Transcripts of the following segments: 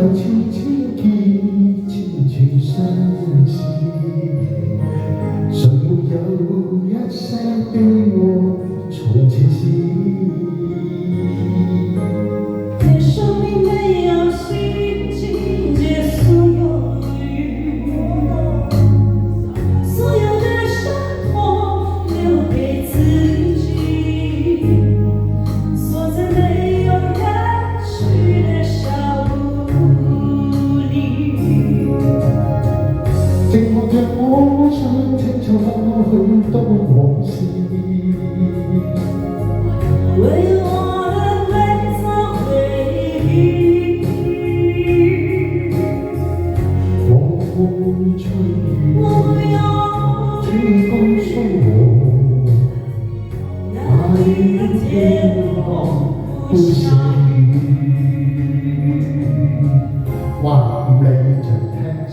要轻轻地进去深思，怎沒有一些悲我從前時。天生命沒有心境界所有雨，所有的傷痛留給自己，鎖在沒有人去的小屋裏。寂寞着我想清楚許多往事，為我的回憶回憶。我會吹雨，天空訴我，哪裏的天空不下雨。哇！唔理現場聽晒，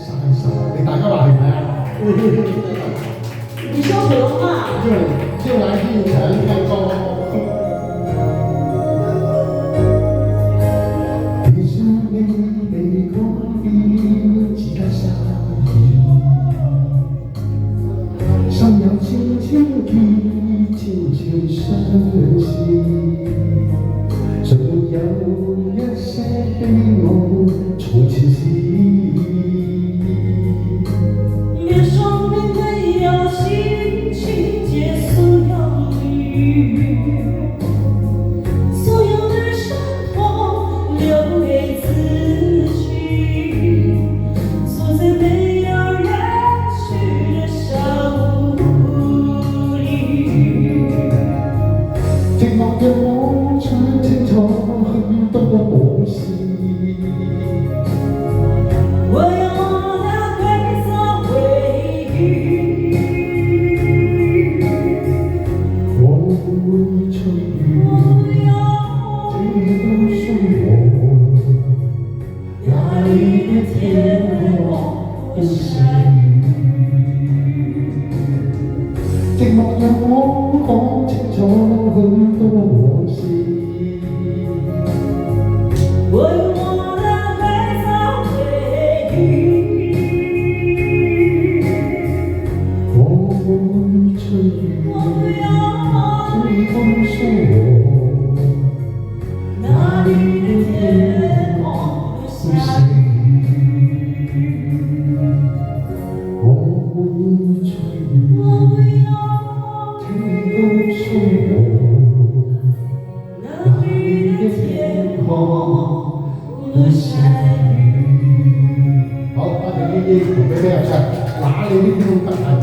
你大家話係咪啊？你說普通話？就來現場聽歌。你是美麗光的吉他聲音，想要輕輕地進去深思，怎麼有一些悲我從前時。願生命沒有心情結所有雨，所有的傷痛留給自己，鎖在沒有人去的小屋裏。寂寞嘅我想清楚許多往事，我有我的灰色回憶。我會吹雨，天空訴我，哪裏的天空不下雨。寂寞讓我講清楚許多往事，我有我的灰色回憶。我會吹雨，天空訴我，哪裏的天空不下雨。我會吹雨，天空訴我，哪裏的天空不下雨。好，多謝呢啲同俾你入場，哪裏的天空不下雨。